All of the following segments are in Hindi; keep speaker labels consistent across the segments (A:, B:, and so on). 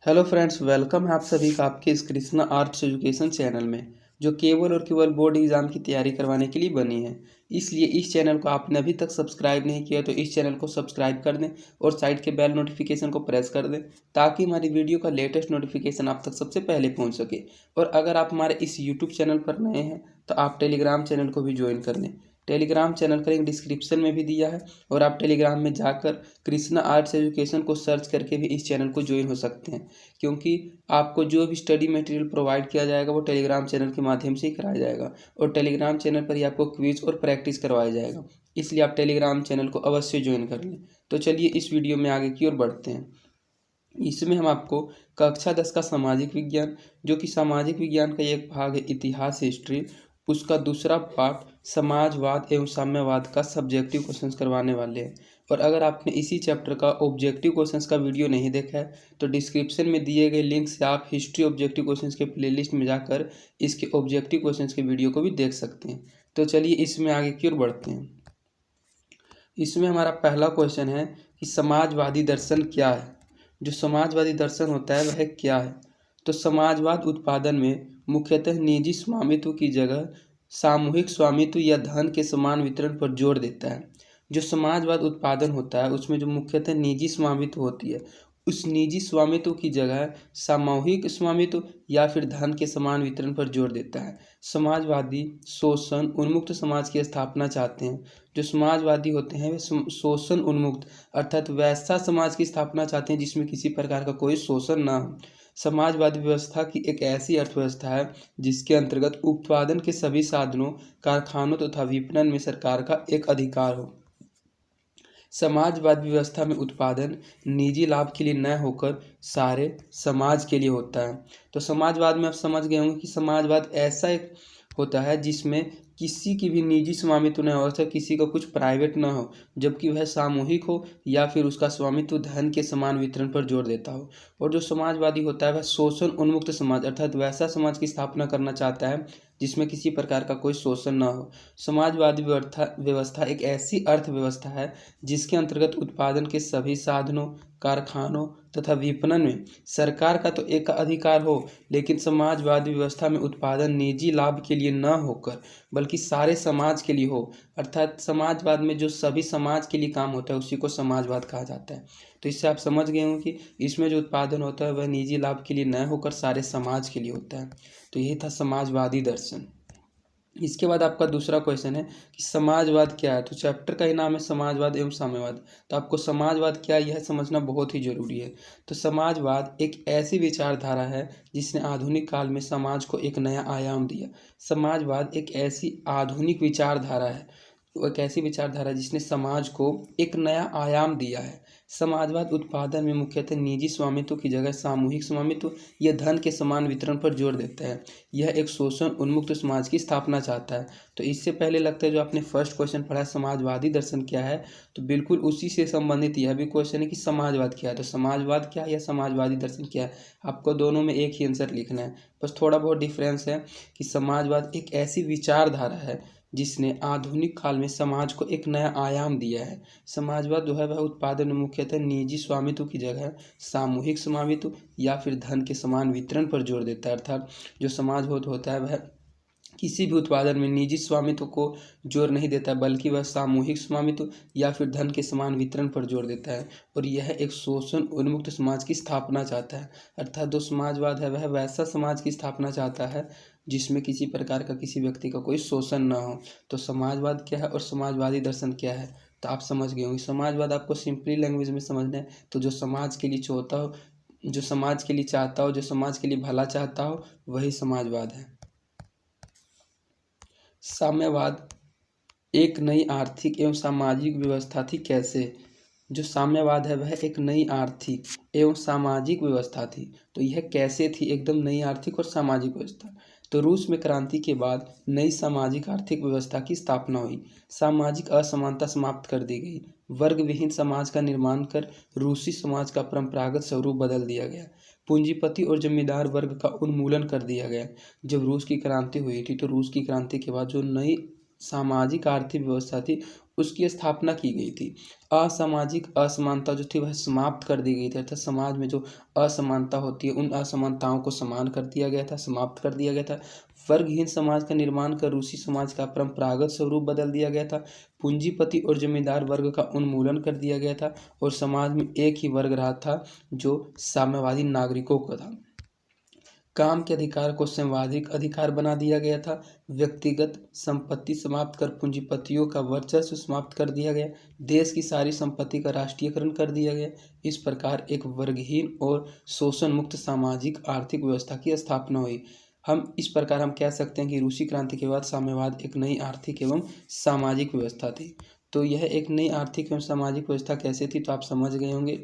A: हेलो फ्रेंड्स, वेलकम है आप सभी का आपके इस कृष्णा आर्ट्स एजुकेशन चैनल में, जो केवल और केवल बोर्ड एग्ज़ाम की तैयारी करवाने के लिए बनी है। इसलिए इस चैनल को आपने अभी तक सब्सक्राइब नहीं किया तो इस चैनल को सब्सक्राइब कर दें और साइड के बेल नोटिफिकेशन को प्रेस कर दें, ताकि हमारी वीडियो का लेटेस्ट नोटिफिकेशन आप तक सबसे पहले पहुँच सके। और अगर आप हमारे इस यूट्यूब चैनल पर नए हैं तो आप टेलीग्राम चैनल को भी ज्वाइन कर लें। टेलीग्राम चैनल का लिंक डिस्क्रिप्शन में भी दिया है और आप टेलीग्राम में जाकर कृष्णा आर्ट्स एजुकेशन को सर्च करके भी इस चैनल को ज्वाइन हो सकते हैं, क्योंकि आपको जो भी स्टडी मटेरियल प्रोवाइड किया जाएगा वो टेलीग्राम चैनल के माध्यम से ही कराया जाएगा और टेलीग्राम चैनल पर ही आपको क्विज और प्रैक्टिस करवाया जाएगा। इसलिए आप टेलीग्राम चैनल को अवश्य ज्वाइन कर लें। तो चलिए इस वीडियो में आगे की ओर बढ़ते हैं। इसमें हम आपको कक्षा 10 का सामाजिक विज्ञान, जो कि सामाजिक विज्ञान का एक भाग है इतिहास हिस्ट्री, उसका दूसरा पार्ट समाजवाद एवं साम्यवाद का सब्जेक्टिव क्वेश्चंस करवाने वाले हैं। और अगर आपने इसी चैप्टर का ऑब्जेक्टिव क्वेश्चंस का वीडियो नहीं देखा है तो डिस्क्रिप्शन में दिए गए लिंक से आप हिस्ट्री ऑब्जेक्टिव क्वेश्चंस के प्लेलिस्ट में जाकर इसके ऑब्जेक्टिव क्वेश्चंस के वीडियो को भी देख सकते हैं। तो चलिए इसमें आगे की ओर बढ़ते हैं। इसमें हमारा पहला क्वेश्चन है कि समाजवादी दर्शन क्या है। जो समाजवादी दर्शन होता है वह क्या है? तो समाजवाद उत्पादन में मुख्यतः निजी स्वामित्व की जगह सामूहिक स्वामित्व या धन के समान वितरण पर जोर देता है। जो समाजवाद उत्पादन होता है उसमें जो मुख्यतः निजी स्वामित्व होती है, उस निजी स्वामित्व की जगह सामूहिक स्वामित्व या फिर धन के समान वितरण पर जोर देता है। समाजवादी शोषण उन्मुक्त समाज की स्थापना चाहते हैं। जो समाजवादी होते हैं वे शोषण उन्मुक्त अर्थात वैसा समाज की स्थापना चाहते हैं जिसमें किसी प्रकार का कोई शोषण ना हो। समाजवादी व्यवस्था की एक ऐसी अर्थव्यवस्था है जिसके अंतर्गत उत्पादन के सभी साधनों, कारखानों तथा विपणन में सरकार का एक अधिकार हो। समाजवादी व्यवस्था में उत्पादन निजी लाभ के लिए न होकर सारे समाज के लिए होता है। तो समाजवाद में आप समझ गए होंगे कि समाजवाद ऐसा एक होता है जिसमें किसी की भी निजी स्वामित्व न हो, अर्थात किसी का कुछ प्राइवेट न हो, जबकि वह सामूहिक हो या फिर उसका स्वामित्व धन के समान वितरण पर जोर देता हो। और जो समाजवादी होता है वह शोषण उन्मुक्त समाज अर्थात वैसा समाज की स्थापना करना चाहता है जिसमें किसी प्रकार का कोई शोषण न हो। समाजवादी व्यवस्था एक ऐसी अर्थव्यवस्था है जिसके अंतर्गत उत्पादन के सभी साधनों, कारखानों तथा विपणन में सरकार का तो एक अधिकार हो, लेकिन समाजवादी व्यवस्था में उत्पादन निजी लाभ के लिए न होकर बल्कि सारे समाज के लिए हो। अर्थात समाजवाद में जो सभी समाज के लिए काम होता है उसी को समाजवाद कहा जाता है। तो इससे आप समझ गए हो कि इसमें जो उत्पादन होता है वह निजी लाभ के लिए न होकर सारे समाज के लिए होता है। तो यही था समाजवादी दर्शन। इसके बाद आपका दूसरा क्वेश्चन है कि समाजवाद क्या है। तो चैप्टर का ही नाम है समाजवाद एवं साम्यवाद। तो आपको समाजवाद क्या है यह समझना बहुत ही जरूरी है। तो समाजवाद एक ऐसी विचारधारा है जिसने आधुनिक काल में समाज को एक नया आयाम दिया। समाजवाद एक ऐसी आधुनिक विचारधारा है, वो एक ऐसी विचारधारा जिसने समाज को एक नया आयाम दिया है। समाजवाद उत्पादन में मुख्यतः निजी स्वामित्व की जगह सामूहिक स्वामित्व या धन के समान वितरण पर जोर देता है। यह एक शोषण उन्मुक्त समाज की स्थापना चाहता है। तो इससे पहले लगता है जो आपने फर्स्ट क्वेश्चन पढ़ा समाजवादी दर्शन क्या है, तो बिल्कुल उसी से संबंधित यह भी क्वेश्चन है कि समाजवाद क्या है। तो समाजवाद क्या है या समाजवादी दर्शन क्या है, आपको दोनों में एक ही आंसर लिखना है। बस थोड़ा बहुत डिफरेंस है कि समाजवाद एक ऐसी विचारधारा है जिसने आधुनिक काल में समाज को एक नया आयाम दिया है। समाजवाद जो है वह उत्पादन में मुख्यतः निजी स्वामित्व की जगह सामूहिक स्वामित्व या फिर धन के समान वितरण पर जोर देता है। अर्थात जो समाज होता है वह किसी भी उत्पादन में निजी स्वामित्व को जोर नहीं देता बल्कि वह सामूहिक स्वामित्व या फिर धन के समान वितरण पर जोर देता है। और यह एक शोषण उन्मुक्त समाज की स्थापना चाहता है। अर्थात जो समाजवाद है वह वैसा समाज की स्थापना चाहता है जिसमें किसी प्रकार का किसी व्यक्ति का कोई शोषण न हो। तो समाजवाद क्या है और समाजवादी दर्शन क्या है तो आप समझ गए होंगे। समाजवाद आपको सिंपली लैंग्वेज में समझना है तो जो समाज के लिए चाहता हो, जो समाज के लिए चाहता हो, जो समाज के लिए भला चाहता हो, वही समाजवाद है। साम्यवाद एक नई आर्थिक एवं सामाजिक व्यवस्था थी। कैसे? जो साम्यवाद है वह एक नई आर्थिक एवं सामाजिक व्यवस्था थी। तो यह कैसे थी एकदम नई आर्थिक और सामाजिक व्यवस्था? तो रूस में क्रांति के बाद नई सामाजिक आर्थिक व्यवस्था की स्थापना हुई। सामाजिक असमानता समाप्त कर दी गई। वर्ग विहीन समाज का निर्माण कर रूसी समाज का परंपरागत स्वरूप बदल दिया गया। पूंजीपति और जमींदार वर्ग का उन्मूलन कर दिया गया। जब रूस की क्रांति हुई थी तो रूस की क्रांति के बाद जो नई सामाजिक आर्थिक व्यवस्था थी उसकी स्थापना की गई थी। असामाजिक असमानता जो थी वह समाप्त कर दी गई थी, अर्थात समाज में जो असमानता होती है उन असमानताओं को समान कर दिया गया था, समाप्त कर दिया गया था। वर्गहीन समाज का निर्माण कर रूसी समाज का परंपरागत स्वरूप बदल दिया गया था। पूंजीपति और जमींदार वर्ग का उन्मूलन कर दिया गया था और समाज में एक ही वर्ग रहा था जो साम्यवादी नागरिकों का था। काम के अधिकार को संवैधानिक अधिकार बना दिया गया था। व्यक्तिगत संपत्ति समाप्त कर पूंजीपतियों का वर्चस्व समाप्त कर दिया गया। देश की सारी संपत्ति का राष्ट्रीयकरण कर दिया गया। इस प्रकार एक वर्गहीन और शोषण मुक्त सामाजिक आर्थिक व्यवस्था की स्थापना हुई। इस प्रकार हम कह सकते हैं कि रूसी क्रांति के बाद साम्यवाद एक नई आर्थिक एवं सामाजिक व्यवस्था थी। तो यह एक नई आर्थिक एवं सामाजिक व्यवस्था कैसे थी, तो आप समझ गए होंगे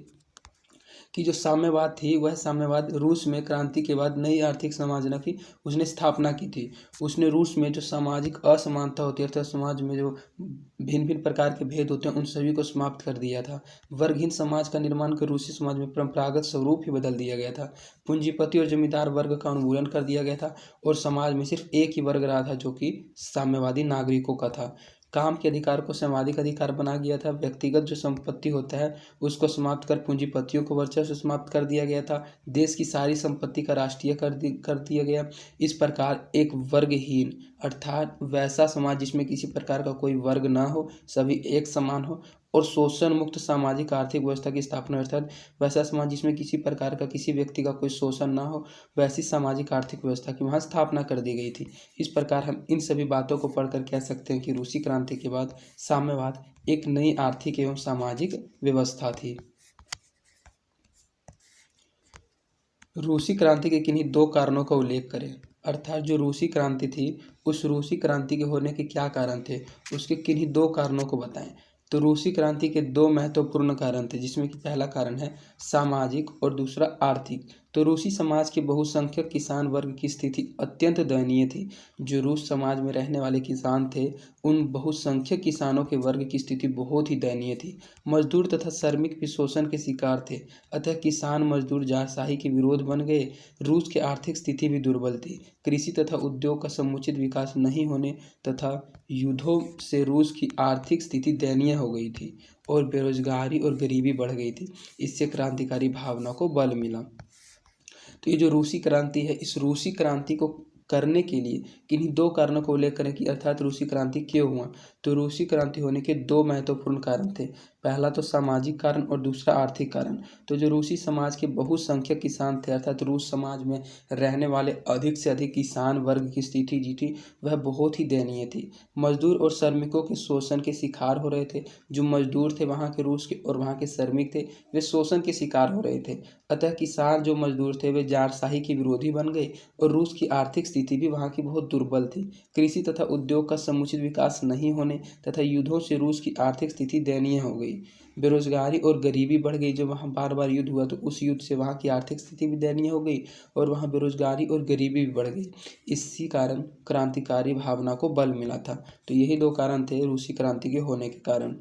A: कि जो साम्यवाद थी वह साम्यवाद रूस में क्रांति के बाद नई आर्थिक समाजना की उसने स्थापना की थी। उसने रूस में जो सामाजिक असमानता होती है, अर्थात समाज में जो भिन्न भिन्न प्रकार के भेद होते हैं उन सभी को समाप्त कर दिया था। वर्गहीन समाज का निर्माण कर रूसी समाज में परंपरागत स्वरूप ही बदल दिया गया था। पूंजीपति और जमींदार वर्ग का उन्मूलन कर दिया गया था और समाज में सिर्फ एक ही वर्ग रहा था जो कि साम्यवादी नागरिकों का था। काम के अधिकार को सामाजिक अधिकार बना दिया था। व्यक्तिगत जो संपत्ति होता है उसको समाप्त कर पूंजीपतियों को वर्चस्व समाप्त कर दिया गया था। देश की सारी संपत्ति का राष्ट्रीय कर दिया गया। इस प्रकार एक वर्गहीन अर्थात वैसा समाज जिसमें किसी प्रकार का कोई वर्ग ना हो, सभी एक समान हो, और शोषण मुक्त सामाजिक आर्थिक व्यवस्था की स्थापना, अर्थात वैसा समाज जिसमें किसी प्रकार का किसी व्यक्ति का कोई शोषण ना हो, वैसी सामाजिक आर्थिक व्यवस्था की वहाँ स्थापना कर दी गई थी। इस प्रकार हम इन सभी बातों को पढ़कर कह सकते हैं कि रूसी क्रांति के बाद साम्यवाद एक नई आर्थिक एवं सामाजिक व्यवस्था थी। रूसी क्रांति के किन्हीं दो कारणों का उल्लेख करें, अर्थात जो रूसी क्रांति थी उस रूसी क्रांति के होने के क्या कारण थे, उसके किन्हीं दो कारणों को बताएं। तो रूसी क्रांति के दो महत्वपूर्ण कारण थे, जिसमें कि पहला कारण है सामाजिक और दूसरा आर्थिक। तो रूसी समाज के बहुसंख्यक किसान वर्ग की स्थिति अत्यंत दयनीय थी। जो रूस समाज में रहने वाले किसान थे उन बहुसंख्यक किसानों के वर्ग की स्थिति बहुत ही दयनीय थी। मजदूर तथा श्रमिक भी शोषण के शिकार थे, अतः किसान मजदूर जारशाही के विरोध बन गए। रूस की आर्थिक स्थिति भी दुर्बल थी। कृषि तथा उद्योग का समुचित विकास नहीं होने तथा युद्धों से रूस की आर्थिक स्थिति दयनीय हो गई थी और बेरोजगारी और गरीबी बढ़ गई थी। इससे क्रांतिकारी भावना को बल मिला। तो ये जो रूसी क्रांति है, इस रूसी क्रांति को करने के लिए किन्हीं दो कारणों को उल्लेख करें कि अर्थात रूसी क्रांति क्यों हुआ। तो रूसी क्रांति होने के दो महत्वपूर्ण कारण थे, पहला तो सामाजिक कारण और दूसरा आर्थिक कारण। तो जो रूसी समाज के बहुसंख्यक किसान थे, अर्थात रूस समाज में रहने वाले अधिक से अधिक किसान वर्ग की स्थिति जी थी वह बहुत ही दयनीय थी। मजदूर और श्रमिकों के शोषण के शिकार हो रहे थे। जो मजदूर थे वहाँ के रूस के और वहाँ के श्रमिक थे वे शोषण के शिकार हो रहे थे। अतः किसान जो मजदूर थे वे जारशाही के विरोधी बन गए और रूस की आर्थिक स्थिति भी वहाँ की बहुत दुर्बल थी। कृषि तथा उद्योग का समुचित विकास नहीं होने तथा युद्धों से रूस की आर्थिक स्थिति दयनीय हो गई। बेरोजगारी और गरीबी बढ़ गई। जब वहाँ बार बार युद्ध हुआ तो उस युद्ध से वहाँ की आर्थिक स्थिति भी दयनीय हो गई और वहाँ बेरोजगारी और गरीबी भी बढ़ गई। इसी कारण क्रांतिकारी भावना को बल मिला था। तो यही दो कारण थे रूसी क्रांति के होने के कारण।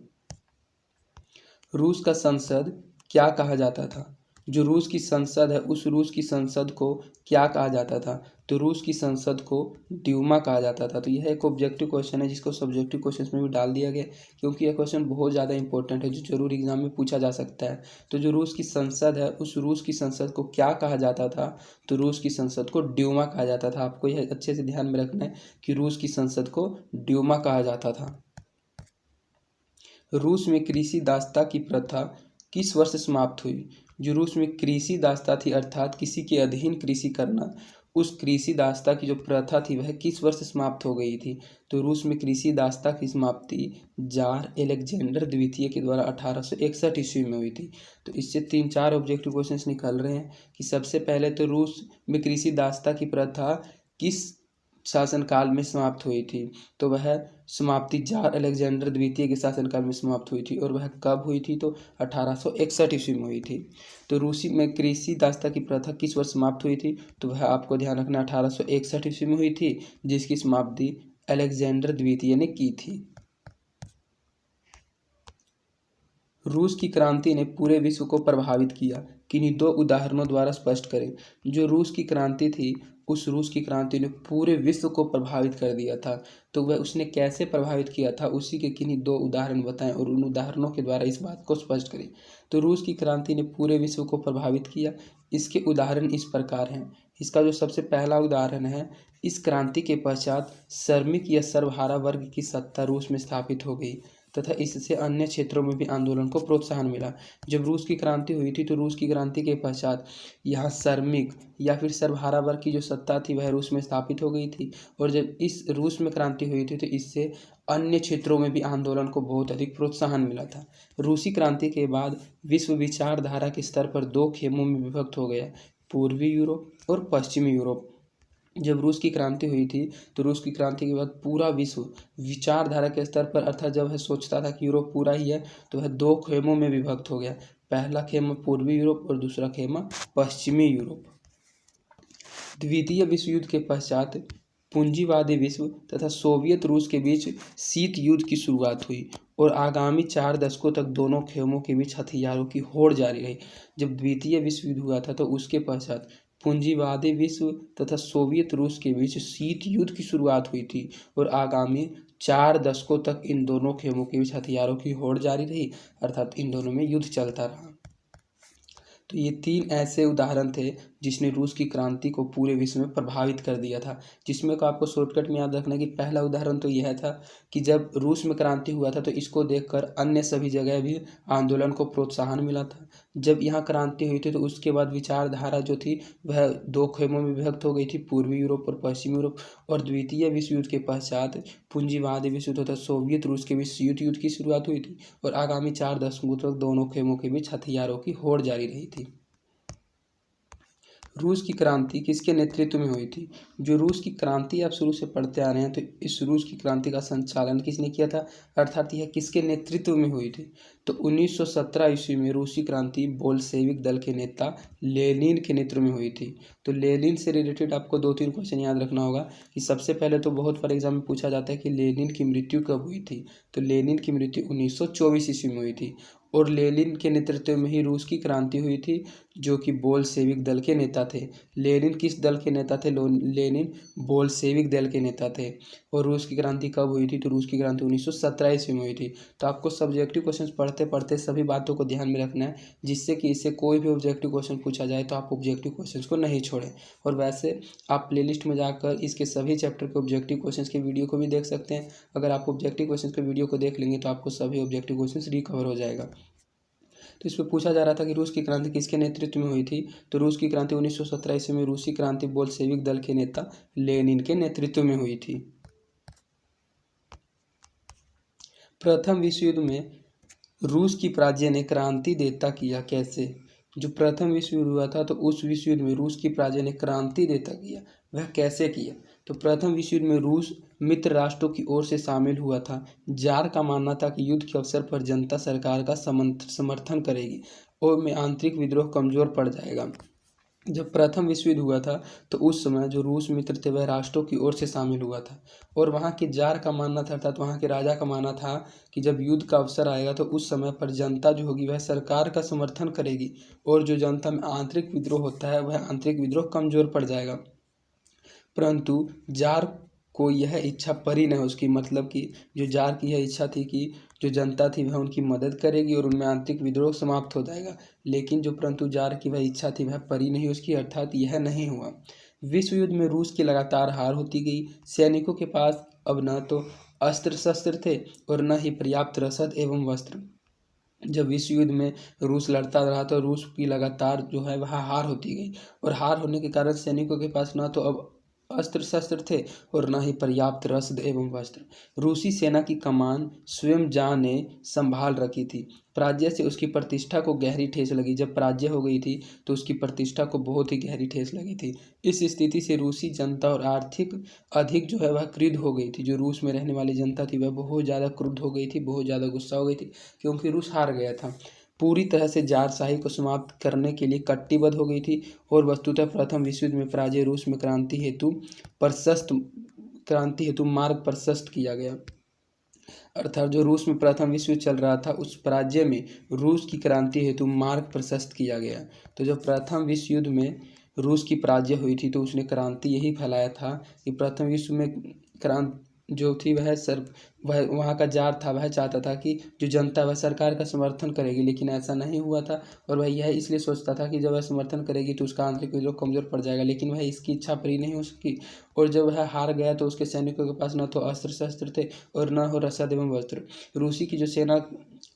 A: रूस का संसद क्या कहा जाता था? जो रूस की संसद है उस रूस की संसद को क्या कहा जाता था? तो रूस की संसद को ड्यूमा कहा जाता था। तो यह एक ऑब्जेक्टिव क्वेश्चन है जिसको सब्जेक्टिव क्वेश्चन में भी डाल दिया गया, क्योंकि यह क्वेश्चन बहुत ज़्यादा इंपॉर्टेंट है जो जरूर एग्जाम में पूछा जा सकता है। तो जो रूस की संसद है उस रूस की संसद को क्या कहा जाता था? तो रूस की संसद को ड्यूमा कहा जाता था। आपको यह अच्छे से ध्यान में रखना है कि रूस की संसद को ड्यूमा कहा जाता था। रूस में कृषि दासता की प्रथा किस वर्ष समाप्त हुई? जो रूस में कृषि दासता थी अर्थात किसी के अधीन कृषि करना, उस कृषि दासता की जो प्रथा थी वह किस वर्ष समाप्त हो गई थी? तो रूस में कृषि दासता की समाप्ति जार एलेक्जेंडर द्वितीय के द्वारा 1861 ईस्वी में हुई थी। तो इससे 3-4 ऑब्जेक्टिव क्वेश्चंस निकल रहे हैं कि सबसे पहले तो रूस में कृषि दासता की प्रथा किस शासनकाल में समाप्त हुई थी? तो वह समाप्ति जार अलेक्जेंडर द्वितीय के शासनकाल में समाप्त हुई थी और वह कब हुई थी? तो 1861 ईस्वी में हुई थी। तो रूसी में कृषि दासता की प्रथा किस वर्ष समाप्त हुई थी? तो वह आपको ध्यान रखना 1861 ईस्वी में हुई थी, जिसकी समाप्ति अलेक्जेंडर द्वितीय ने की थी। रूस की क्रांति ने पूरे विश्व को प्रभावित किया। किन्हीं दो उदाहरणों द्वारा स्पष्ट करें। जो रूस की क्रांति थी, उस रूस की क्रांति ने पूरे विश्व को प्रभावित कर दिया था। तो वह उसने कैसे प्रभावित किया था, उसी के किन्हीं दो उदाहरण बताएं और उन उदाहरणों के द्वारा इस बात को स्पष्ट करें। तो रूस की क्रांति ने पूरे विश्व को प्रभावित किया। इसके उदाहरण इस प्रकार हैं। इसका जो सबसे पहला उदाहरण है, इस क्रांति के पश्चात श्रमिक या सर्वहारा वर्ग की सत्ता रूस में स्थापित हो गई तथा इससे अन्य क्षेत्रों में भी आंदोलन को प्रोत्साहन मिला। जब रूस की क्रांति हुई थी तो रूस की क्रांति के पश्चात यहाँ श्रमिक या फिर सर्वहारा वर्ग की जो सत्ता थी वह रूस में स्थापित हो गई थी। और जब इस रूस में क्रांति हुई थी तो इससे अन्य क्षेत्रों में भी आंदोलन को बहुत अधिक प्रोत्साहन मिला था। रूसी क्रांति के बाद विश्व विचारधारा के स्तर पर दो खेमों में विभक्त हो गया, पूर्वी यूरोप और पश्चिमी यूरोप। जब रूस की क्रांति हुई थी तो रूस की क्रांति के बाद पूरा विश्व विचारधारा के स्तर पर, अर्थात जब वह सोचता था कि यूरोप पूरा ही है, तो वह दो खेमों में विभक्त हो गया। पहला खेमा पूर्वी यूरोप और दूसरा खेमा पश्चिमी यूरोप। द्वितीय विश्व युद्ध के पश्चात पूंजीवादी विश्व तथा सोवियत रूस के बीच शीत युद्ध की शुरुआत हुई और आगामी 4 दशकों तक दोनों खेमों के बीच हथियारों की होड़ जारी रही। जब द्वितीय विश्व युद्ध हुआ था तो उसके पश्चात पूंजीवादी विश्व तथा सोवियत रूस के बीच शीत युद्ध की शुरुआत हुई थी और आगामी 4 दशकों तक इन दोनों खेमों के बीच हथियारों की होड़ जारी रही, अर्थात इन दोनों में युद्ध चलता रहा। तो ये 3 ऐसे उदाहरण थे जिसने रूस की क्रांति को पूरे विश्व में प्रभावित कर दिया था। जिसमें को आपको शॉर्टकट में याद रखना कि पहला उदाहरण तो यह था कि जब रूस में क्रांति हुआ था तो इसको देखकर अन्य सभी जगह भी आंदोलन को प्रोत्साहन मिला था। जब यहाँ क्रांति हुई थी तो उसके बाद विचारधारा जो थी वह दो खेमों में विभक्त हो गई थी, पूर्वी यूरोप और पश्चिमी यूरोप। और द्वितीय विश्व युद्ध के पश्चात पूंजीवादी विश्व तथा सोवियत रूस के बीच शीत युद्ध की शुरुआत हुई थी और आगामी 4 दशकों तक दोनों खेमों के बीच हथियारों की होड़ जारी रही थी। रूस की क्रांति किसके नेतृत्व में हुई थी? जो रूस की क्रांति आप शुरू से पढ़ते आ रहे हैं तो इस रूस की क्रांति का संचालन किसने किया था, अर्थात यह किसके नेतृत्व में हुई थी? तो 1917 ईस्वी में रूसी क्रांति बोल्शेविक दल के नेता लेनिन के नेतृत्व में हुई थी। तो लेनिन से रिलेटेड आपको 2-3 क्वेश्चन याद रखना होगा कि सबसे पहले तो बहुत बार एग्जाम में पूछा जाता है कि लेनिन की मृत्यु कब हुई थी। तो लेनिन की मृत्यु 1924 ईस्वी में हुई थी और लेनिन के नेतृत्व में ही रूस की क्रांति हुई थी, जो कि बोल्शेविक दल के नेता थे। लेनिन किस दल के नेता थे? लेनिन बोल्शेविक दल के नेता थे। और रूस की क्रांति कब हुई थी? तो रूस की क्रांति 1917 ईस्वी में हुई थी। तो आपको सब्जेक्टिव क्वेश्चन पढ़ते पढ़ते सभी बातों को ध्यान में रखना है, जिससे कि इससे कोई भी ऑब्जेक्टिव क्वेश्चन पूछा जाए तो आप ऑब्जेक्टिव क्वेश्चन को नहीं छोड़ें। और वैसे आप प्लेलिस्ट में जाकर इसके सभी चैप्टर के ऑब्जेक्टिव क्वेश्चन की वीडियो को भी देख सकते हैं। अगर आप ऑब्जेक्टिव क्वेश्चन के वीडियो को देख लेंगे तो आपको सभी ऑब्जेक्टिव क्वेश्चन रिकवर हो जाएगा। तो इसमें पूछा जा रहा था कि रूस की क्रांति किसके नेतृत्व में हुई थी? तो रूस की क्रांति 1917 ईस्वी में रूसी क्रांति बोल्शेविक दल के नेता लेनिन के नेतृत्व में हुई थी। प्रथम विश्व युद्ध में रूस की पराजय ने क्रांति देता किया कैसे? जो प्रथम विश्व युद्ध हुआ था तो उस विश्व युद्ध में रूस की पराजय ने क्रांति देता किया, वह कैसे किया? तो प्रथम विश्व युद्ध में रूस मित्र राष्ट्रों की ओर से शामिल हुआ था। जार का मानना था कि युद्ध के अवसर पर जनता सरकार का समर्थन करेगी और में आंतरिक विद्रोह कमजोर पड़ जाएगा। जब प्रथम विश्व युद्ध हुआ था तो उस समय जो रूस मित्र थे वह राष्ट्रों की ओर से शामिल हुआ था और वहाँ के जार का मानना था, अर्थात वहाँ के राजा का मानना था कि जब युद्ध का अवसर आएगा तो उस समय पर जनता जो होगी वह सरकार का समर्थन करेगी और जो जनता में आंतरिक विद्रोह होता है वह आंतरिक विद्रोह कमजोर पड़ जाएगा। परंतु जार को यह इच्छा परी नहीं उसकी, मतलब कि जो जार की यह इच्छा थी कि जो जनता थी वह उनकी मदद करेगी और उनमें आंतरिक विद्रोह समाप्त हो जाएगा, लेकिन जो परंतु जार की वह इच्छा थी वह परी नहीं उसकी, अर्थात यह नहीं हुआ। विश्व युद्ध में रूस की लगातार हार होती गई। सैनिकों के पास अब न तो अस्त्र शस्त्र थे और न ही पर्याप्त रसद एवं वस्त्र। जब विश्व युद्ध में रूस लड़ता रहा तो रूस की लगातार जो है वह हार होती गई और हार होने के कारण सैनिकों के पास न तो अब अस्त्र शस्त्र थे और न ही पर्याप्त रसद एवं वस्त्र। रूसी सेना की कमान स्वयं जार ने संभाल रखी थी। पराजय से उसकी प्रतिष्ठा को गहरी ठेस लगी। जब पराजय हो गई थी तो उसकी प्रतिष्ठा को बहुत ही गहरी ठेस लगी थी। इस स्थिति से रूसी जनता और आर्थिक अधिक जो है वह क्रुद्ध हो गई थी। जो रूस में रहने वाली जनता थी वह बहुत ज़्यादा क्रुद्ध हो गई थी, बहुत ज़्यादा गुस्सा हो गई थी, क्योंकि रूस हार गया था। पूरी तरह से जारशाही को समाप्त करने के लिए कटिबद्ध हो गई थी और वस्तुतः प्रथम विश्व युद्ध में पराजय रूस में क्रांति हेतु मार्ग प्रशस्त किया गया। अर्थात जो रूस में प्रथम विश्व युद्ध चल रहा था उस राज्य में रूस की क्रांति हेतु मार्ग प्रशस्त किया गया। तो जब प्रथम विश्व युद्ध में रूस की पराजय हुई थी तो उसने क्रांति यही फैलाया था कि प्रथम विश्व में क्रांति जो थी वह वहाँ का जार था, वह चाहता था कि जो जनता वह सरकार का समर्थन करेगी, लेकिन ऐसा नहीं हुआ था। और वह यह इसलिए सोचता था कि जब वह समर्थन करेगी तो उसका आंतरिक विद्रोह कमज़ोर पड़ जाएगा, लेकिन वह इसकी इच्छा पूरी नहीं हो सकी। और जब वह हार गया तो उसके सैनिकों के पास न तो अस्त्र शस्त्र थे और न हो रसद एवं वस्त्र। रूसी की जो सेना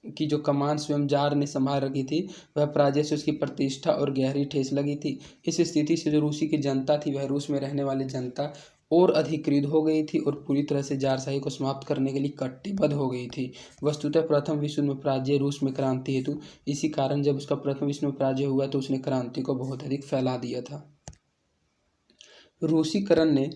A: की जो कमान स्वयं जार ने संभाल रखी थी, वह पराजय से उसकी प्रतिष्ठा और गहरी ठेस लगी थी। इस स्थिति से जो रूसी की जनता थी, वह रूस में रहने वाली जनता और अधिक क्रुद्ध हो गई थी और पूरी तरह से जारशाही को समाप्त करने के लिए कटिबद्ध हो गई थी। वस्तुतः प्रथम विश्व में पराजय रूस में क्रांति हेतु इसी कारण जब उसका प्रथम विश्व में पराजय हुआ तो उसने क्रांति को बहुत अधिक फैला दिया था। रूसीकरण ने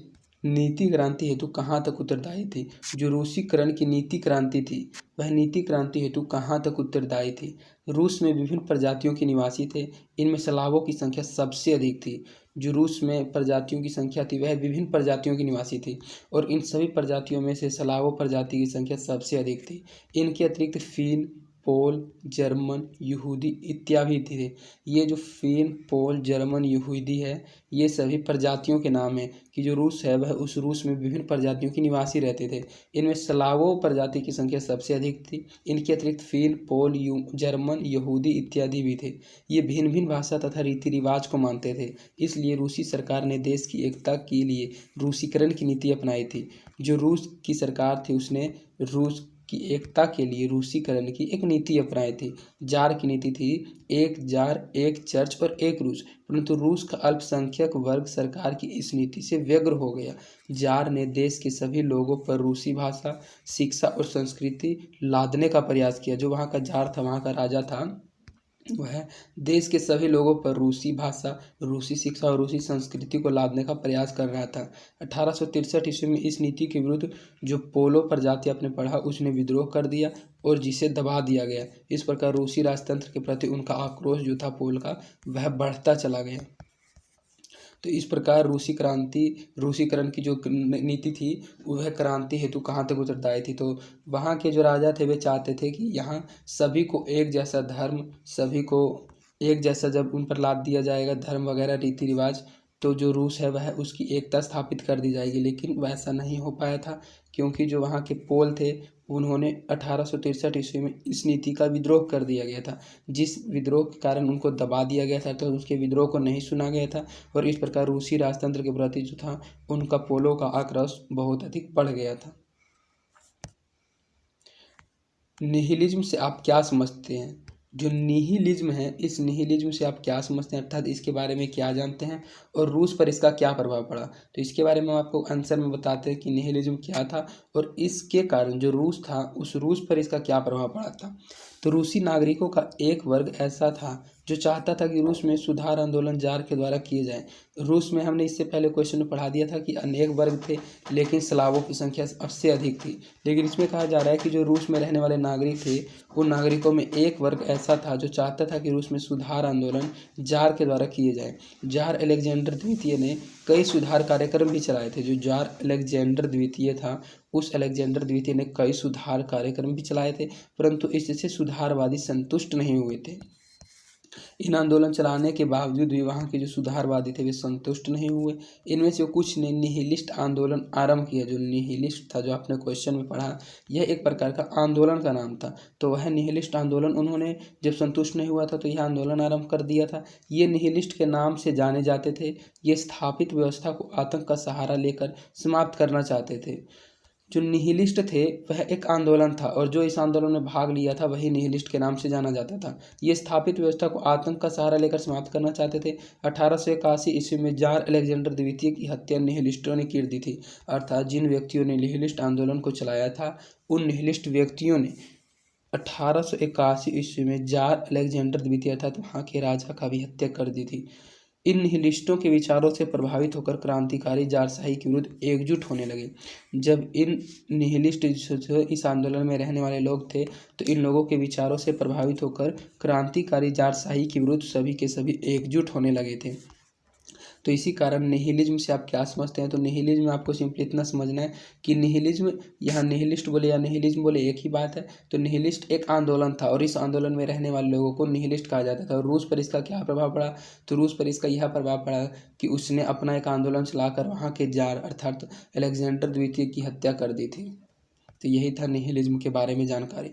A: नीति क्रांति हेतु कहाँ तक उत्तरदायी थी? जो रूसीकरण की नीति क्रांति थी वह नीति क्रांति हेतु कहाँ तक उत्तरदायी थी? रूस में विभिन्न प्रजातियों के निवासी थे, इनमें स्लावों की संख्या सबसे अधिक थी। जो रूस में प्रजातियों की संख्या थी वह विभिन्न प्रजातियों की निवासी थी और इन सभी प्रजातियों में से स्लावों प्रजाति की संख्या सबसे अधिक थी। इनके अतिरिक्त फिन, पोल, जर्मन, यहूदी इत्यादि थे। ये जो फिन, पोल, जर्मन, यहूदी है, ये सभी प्रजातियों के नाम हैं कि जो रूस है वह उस रूस में विभिन्न प्रजातियों के निवासी रहते थे। इनमें स्लावो प्रजाति की संख्या सबसे अधिक थी। इनके अतिरिक्त फिन, पोल, जर्मन, यहूदी इत्यादि भी थे। ये भिन्न भिन्न भाषा तथा रीति रिवाज को मानते थे, इसलिए रूसी सरकार ने देश की एकता के लिए रूसीकरण की नीति अपनाई थी। जो रूस की सरकार थी उसने रूस की एकता के लिए रूसीकरण की एक नीति अपनाई थी। जार की नीति थी एक जार, एक चर्च और एक रूस, परंतु रूस का अल्पसंख्यक वर्ग सरकार की इस नीति से व्यग्र हो गया। जार ने देश के सभी लोगों पर रूसी भाषा, शिक्षा और संस्कृति लादने का प्रयास किया। जो वहाँ का जार था, वहाँ का राजा था, वह देश के सभी लोगों पर रूसी भाषा, रूसी शिक्षा और रूसी संस्कृति को लादने का प्रयास कर रहा था। 1863 ईस्वी में इस नीति के विरुद्ध जो पोलो प्रजाति आपने पढ़ा उसने विद्रोह कर दिया और जिसे दबा दिया गया। इस प्रकार रूसी राजतंत्र के प्रति उनका आक्रोश जो था पोल का, वह बढ़ता चला गया। तो इस प्रकार रूसीकरण की जो नीति थी वह क्रांति हेतु कहाँ तक उत्तरदायी थी? तो वहाँ के जो राजा थे वे चाहते थे कि यहाँ सभी को एक जैसा धर्म, सभी को एक जैसा जब उन पर लाद दिया जाएगा धर्म वगैरह रीति रिवाज, तो जो रूस है वह उसकी एकता स्थापित कर दी जाएगी। लेकिन वैसा नहीं हो पाया था क्योंकि जो वहाँ के पोल थे उन्होंने 1863 ईस्वी में इस नीति का विद्रोह कर दिया गया था। जिस विद्रोह के कारण उनको दबा दिया गया था, तो उसके विद्रोह को नहीं सुना गया था और इस प्रकार रूसी राजतंत्र के प्रति जो था उनका पोलो का आक्रोश बहुत अधिक बढ़ गया था। निहिलिज्म से आप क्या समझते हैं? जो निहिलिज्म है, इस निहिलिज्म से आप क्या समझते हैं, अर्थात इसके बारे में क्या जानते हैं और रूस पर इसका क्या प्रभाव पड़ा? तो इसके बारे में आपको आंसर में बताते हैं कि निहिलिज्म क्या था और इसके कारण जो रूस था उस रूस पर इसका क्या प्रभाव पड़ा था। तो रूसी नागरिकों का एक वर्ग ऐसा था जो चाहता था कि रूस में सुधार आंदोलन जार के द्वारा किए जाएं। रूस में हमने इससे पहले क्वेश्चन में पढ़ा दिया था कि अनेक वर्ग थे लेकिन स्लावों की संख्या सबसे अधिक थी। लेकिन इसमें कहा जा रहा है कि जो रूस में रहने वाले नागरिक थे उन नागरिकों में एक वर्ग ऐसा था जो चाहता था कि रूस में सुधार आंदोलन जार के द्वारा किए जाएं। जार अलेक्जेंडर द्वितीय ने कई सुधार कार्यक्रम भी चलाए थे। जो जार अलेक्जेंडर द्वितीय था उस अलेक्जेंडर द्वितीय ने कई सुधार कार्यक्रम भी चलाए थे, परंतु इससे सुधारवादी संतुष्ट नहीं हुए थे। इन आंदोलन चलाने के बावजूद भी वहाँ के जो सुधारवादी थे वे संतुष्ट नहीं हुए। इनमें से कुछ ने निहिलिस्ट आंदोलन आरंभ किया। जो निहिलिस्ट था, जो आपने क्वेश्चन में पढ़ा, यह एक प्रकार का आंदोलन का नाम था। तो वह निहिलिस्ट आंदोलन उन्होंने जब संतुष्ट नहीं हुआ था तो यह आंदोलन आरंभ कर दिया था। ये निहिलिस्ट के नाम से जाने जाते थे। ये स्थापित व्यवस्था को आतंक का सहारा लेकर समाप्त करना चाहते थे। जो निहिलिस्ट थे वह एक आंदोलन था और जो इस आंदोलन में भाग लिया था वही निहिलिस्ट के नाम से जाना जाता था। ये स्थापित व्यवस्था को आतंक का सहारा लेकर समाप्त करना चाहते थे। 1881 ईस्वी में जार अलेक्जेंडर द्वितीय की हत्या निहिलिस्टों ने कर दी थी। अर्थात जिन व्यक्तियों ने निहिलिस्ट आंदोलन को चलाया था उन निहिलिस्ट व्यक्तियों ने 1881 ईस्वी में जार अलेक्जेंडर द्वितीय अर्थात वहाँ के राजा का भी हत्या कर दी थी। इन निहिलिस्टों के विचारों से प्रभावित होकर क्रांतिकारी जारशाही के विरुद्ध एकजुट होने लगे। जब इन निहिलिस्ट जो इस आंदोलन में रहने वाले लोग थे तो इन लोगों के विचारों से प्रभावित होकर क्रांतिकारी जारशाही के विरुद्ध सभी के सभी एकजुट होने लगे थे। तो इसी कारण निहिलिज्म से आप क्या समझते हैं? तो निहिलिज्म में आपको सिंपली इतना समझना है कि निहिलिज्म, यहाँ निहिलिस्ट बोले या निहिलिज्म बोले एक ही बात है। तो निहिलिस्ट एक आंदोलन था और इस आंदोलन में रहने वाले लोगों को निहिलिस्ट कहा जाता था। और रूस पर इसका क्या प्रभाव पड़ा? तो रूस पर इसका यह प्रभाव पड़ा कि उसने अपना एक आंदोलन चलाकर वहाँ के जार अर्थात अलेक्जेंडर द्वितीय की हत्या कर दी थी। तो यही था निहिलिज्म के बारे में जानकारी।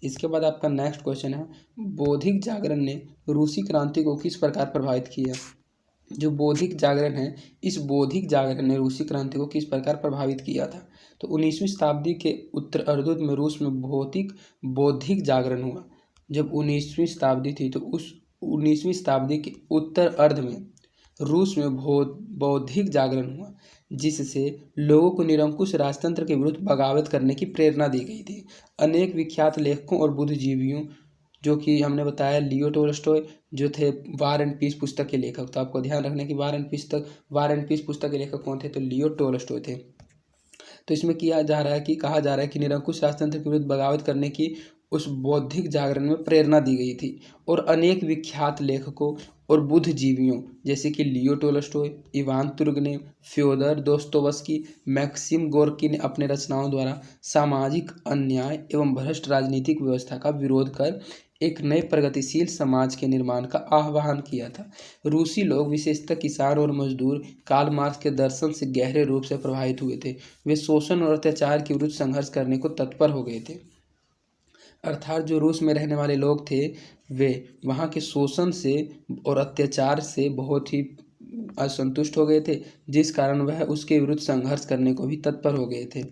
A: इसके बाद आपका नेक्स्ट क्वेश्चन है, बौद्धिक जागरण ने रूसी क्रांति को किस प्रकार प्रभावित किया? जो बौद्धिक जागरण है, इस बौद्धिक जागरण ने रूसी क्रांति को किस प्रकार प्रभावित किया था? तो 19वीं शताब्दी के उत्तरार्ध में रूस में बौद्धिक जागरण हुआ। जब 19वीं शताब्दी थी तो उस 19वीं शताब्दी के उत्तरार्ध में रूस में बौद्धिक जागरण हुआ, जिससे लोगों को निरंकुश राजतंत्र के विरुद्ध बगावत करने की प्रेरणा दी गई थी। अनेक विख्यात लेखकों और बुद्धिजीवियों, जो कि हमने बताया लियो टोल्स्टॉय जो थे वार एंड पीस पुस्तक के लेखक, तो आपको ध्यान रखने की वार एंड पीस पुस्तक के लेखक कौन थे? तो लियो टोल्स्टॉय थे। तो इसमें कहा जा रहा है कि निरंकुश राजतंत्र के विरुद्ध बगावत करने की उस बौद्धिक जागरण में प्रेरणा दी गई थी और अनेक विख्यात लेखकों और बुद्धिजीवियों जैसे कि Leo Tolstoy, Ivan Turgenev, Fyodor Dostoevsky, Maxim Gorky ने अपने रचनाओं द्वारा सामाजिक अन्याय एवं भ्रष्ट राजनीतिक व्यवस्था का विरोध कर एक नए प्रगतिशील समाज के निर्माण का आह्वान किया था। रूसी लोग विशेषतः किसान और मजदूर कार्ल मार्क्स के दर्शन से गहरे रूप से प्रभावित हुए थे। वे शोषण और अत्याचार के विरुद्ध संघर्ष करने को तत्पर हो गए थे। अर्थात जो रूस में रहने वाले लोग थे वे वहाँ के शोषण से और अत्याचार से बहुत ही असंतुष्ट हो गए थे, जिस कारण वह उसके विरुद्ध संघर्ष करने को भी तत्पर हो गए थे।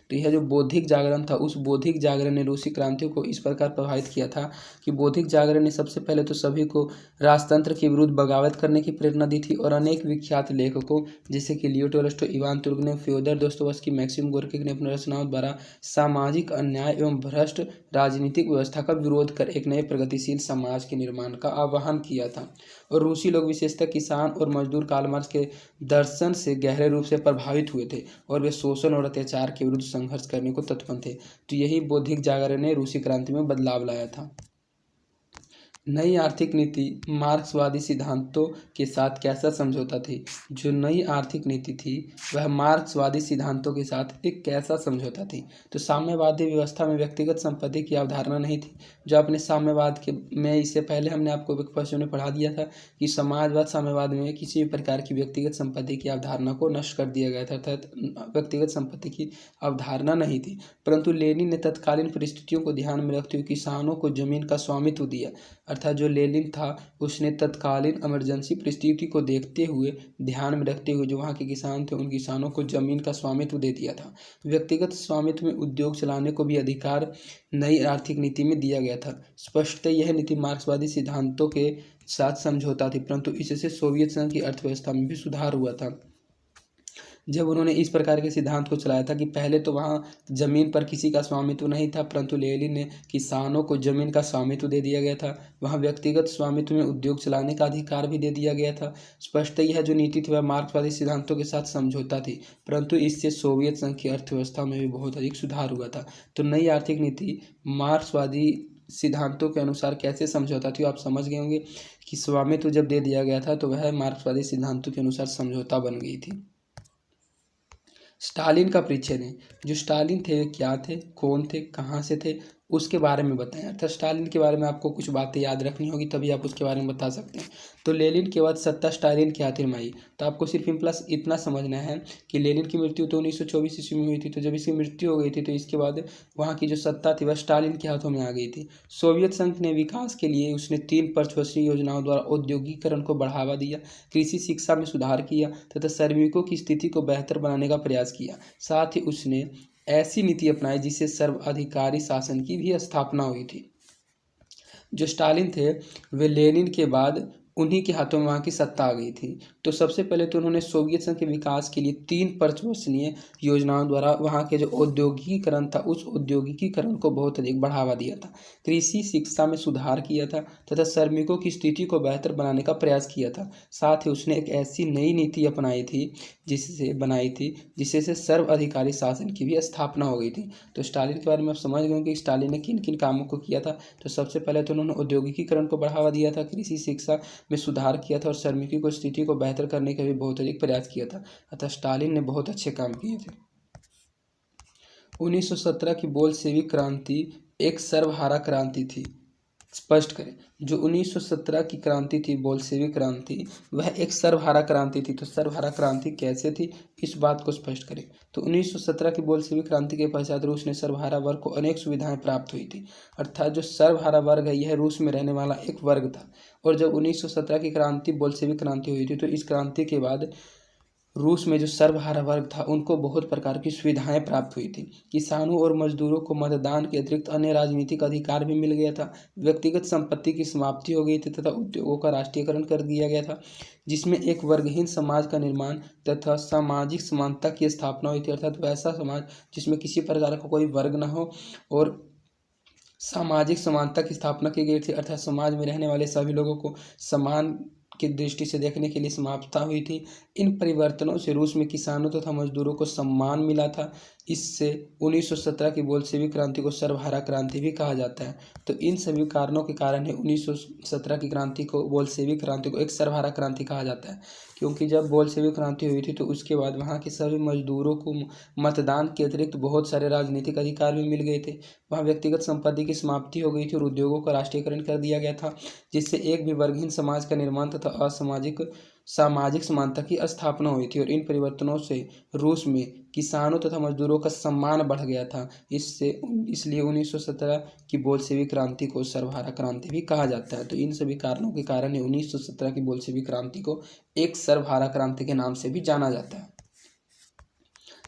A: तो यह जो बौद्धिक जागरण था, उस बौद्धिक जागरण ने रूसी क्रांति को इस प्रकार प्रभावित किया था कि बौद्धिक जागरण ने सबसे पहले तो सभी को राजतंत्र के विरुद्ध बगावत करने की प्रेरणा दी थी और अनेक विख्यात लेखकों जैसे कि Leo Tolstoy, Ivan Turgenev, Fyodor Dostoevsky, Maxim Gorky ने अपने रचनाओं द्वारा सामाजिक अन्याय एवं भ्रष्ट राजनीतिक व्यवस्था का विरोध कर एक नए प्रगतिशील समाज के निर्माण का आह्वान किया था। और रूसी लोग विशेषतः किसान और मजदूर कार्ल मार्क्स के दर्शन से गहरे रूप से प्रभावित हुए थे और वे शोषण और अत्याचार के विरुद्ध संघर्ष करने को तत्पर थे। तो यही बौद्धिक जागरण ने रूसी क्रांति में बदलाव लाया था। नई आर्थिक नीति मार्क्सवादी सिद्धांतों के साथ कैसा समझौता थी? जो नई आर्थिक नीति थी वह मार्क्सवादी सिद्धांतों के साथ एक कैसा समझौता थी? तो साम्यवादी व्यवस्था में व्यक्तिगत संपत्ति की अवधारणा नहीं थी। जो अपने साम्यवाद के में इससे पहले हमने आपको एक क्वेश्चन में पढ़ा दिया था कि समाजवाद साम्यवाद में किसी भी प्रकार की व्यक्तिगत संपत्ति की अवधारणा को नष्ट कर दिया गया था, अर्थात व्यक्तिगत संपत्ति की अवधारणा नहीं थी। परंतु लेनिन ने तत्कालीन परिस्थितियों को ध्यान में रखते हुए किसानों को जमीन का स्वामित्व दिया। अर्थात जो लेनिन था उसने तत्कालीन इमरजेंसी परिस्थिति को देखते हुए ध्यान में रखते हुए जो वहाँ के किसान थे उन किसानों को जमीन का स्वामित्व दे दिया था। व्यक्तिगत स्वामित्व में उद्योग चलाने को भी अधिकार नई आर्थिक नीति में दिया गया था। स्पष्टतः यह नीति मार्क्सवादी सिद्धांतों के साथ समझौता थी, परंतु इससे सोवियत संघ की अर्थव्यवस्था में भी सुधार हुआ था। जब उन्होंने इस प्रकार के सिद्धांत को चलाया था कि पहले तो वहाँ जमीन पर किसी का स्वामित्व नहीं था, परंतु लेनिन ने किसानों को जमीन का स्वामित्व दे दिया गया था। वहाँ व्यक्तिगत स्वामित्व में उद्योग चलाने का अधिकार भी दे दिया गया था। स्पष्ट यह जो नीति थी वह मार्क्सवादी सिद्धांतों के साथ समझौता थी, परंतु इससे सोवियत संघ की अर्थव्यवस्था में भी बहुत अधिक सुधार हुआ था। तो नई आर्थिक नीति मार्क्सवादी सिद्धांतों के अनुसार कैसे समझौता थी आप समझ गए होंगे कि स्वामित्व जब दे दिया गया था तो वह मार्क्सवादी सिद्धांतों के अनुसार समझौता बन गई थी। स्टालिन का परिचय दें। जो स्टालिन थे वे क्या थे, कौन थे, कहाँ से थे, उसके बारे में बताएं। अर्थात स्टालिन के बारे में आपको कुछ बातें याद रखनी होगी तभी आप उसके बारे में बता सकते हैं। तो लेनिन के बाद सत्ता स्टालिन की हाथ में आई। तो आपको सिर्फ इतना समझना है कि लेनिन की मृत्यु तो 1924 ईस्वी में हुई थी। तो जब इसकी मृत्यु हो गई थी तो इसके बाद वहाँ की जो सत्ता थी वह स्टालिन के हाथों में आ गई थी। सोवियत संघ ने विकास के लिए उसने 3 पंचवर्षीय योजनाओं द्वारा औद्योगिकीकरण को बढ़ावा दिया, कृषि शिक्षा में सुधार किया तथा श्रमिकों की स्थिति को बेहतर बनाने का प्रयास किया। साथ ही उसने ऐसी नीति अपनाई जिससे सर्वाधिकारी शासन की भी स्थापना हुई थी। जो स्टालिन थे वे लेनिन के बाद उन्हीं के हाथों में वहाँ की सत्ता आ गई थी। तो सबसे पहले तो उन्होंने सोवियत संघ के विकास के लिए 3 पंचवर्षीय योजनाओं द्वारा वहाँ के जो औद्योगिकीकरण था उस औद्योगिकीकरण को बहुत अधिक बढ़ावा दिया था, कृषि शिक्षा में सुधार किया था तथा श्रमिकों की स्थिति को बेहतर बनाने का प्रयास किया था। साथ ही उसने एक ऐसी नई नीति अपनाई थी जिससे सर्वाधिकारी शासन की भी स्थापना हो गई थी। तो स्टालिन के बारे में आप समझ गए कि स्टालिन ने किन किन कामों को किया था। तो सबसे पहले तो उन्होंने औद्योगिकीकरण को बढ़ावा दिया था, कृषि शिक्षा में सुधार किया था और श्रमिकों की स्थिति को बेहतर करने का भी बहुत अधिक प्रयास किया था। अतः स्टालिन ने बहुत अच्छे काम किए थे। 1917 की बोल्शेविक क्रांति एक सर्वहारा क्रांति थी। स्पष्ट करें, जो 1917 की क्रांति थी बोल्शेविक क्रांति, वह एक सर्वहारा क्रांति थी। तो सर्वहारा क्रांति कैसे थी, इस बात को स्पष्ट करें। तो 1917 की बोल्शेविक क्रांति के पश्चात रूस ने सर्वहारा वर्ग को अनेक सुविधाएं प्राप्त हुई थी। अर्थात जो सर्वहारा वर्ग है यह रूस में रहने वाला एक वर्ग था। और जब 1917 की क्रांति बोल्शेविक क्रांति हुई थी तो इस क्रांति के बाद रूस में जो सर्वहारा वर्ग था उनको बहुत प्रकार की सुविधाएं प्राप्त हुई थी। किसानों और मजदूरों को मतदान के अतिरिक्त अन्य राजनीतिक अधिकार भी मिल गया था। व्यक्तिगत संपत्ति की समाप्ति हो गई थी तथा उद्योगों का राष्ट्रीयकरण कर दिया गया था, जिसमें एक वर्गहीन समाज का निर्माण तथा सामाजिक समानता की स्थापना हुई थी। अर्थात वैसा समाज जिसमें किसी प्रकार का कोई वर्ग न हो और सामाजिक समानता की स्थापना की गई थी। अर्थात समाज में रहने वाले सभी लोगों को समान की दृष्टि से देखने के लिए समानता हुई थी। इन परिवर्तनों से रूस में किसानों तथा मजदूरों को सम्मान मिला था। इससे 1917 की बोल्शेविक क्रांति को सर्वहारा क्रांति भी कहा जाता है। तो इन सभी कारणों के कारण ही 1917 की क्रांति को, बोल्शेविक क्रांति को एक सर्वहारा क्रांति कहा जाता है। क्योंकि जब बोल्शेविक क्रांति हुई थी तो उसके बाद वहाँ के सभी मजदूरों को मतदान के अतिरिक्त बहुत सारे राजनीतिक अधिकार भी मिल गए थे। वहाँ व्यक्तिगत संपत्ति की समाप्ति हो गई थी और उद्योगों का राष्ट्रीयकरण कर दिया गया था, जिससे एक भी वर्गहीन समाज का निर्माण तथा सामाजिक समानता की स्थापना हुई थी। और इन परिवर्तनों से रूस में किसानों तथा मजदूरों का सम्मान बढ़ गया था। इसलिए 1917 की बोल्शेविक क्रांति को सर्वहारा क्रांति भी कहा जाता है। तो इन सभी कारणों के कारण ही 1917 की बोल्शेविक क्रांति को एक सर्वहारा क्रांति के नाम से भी जाना जाता है।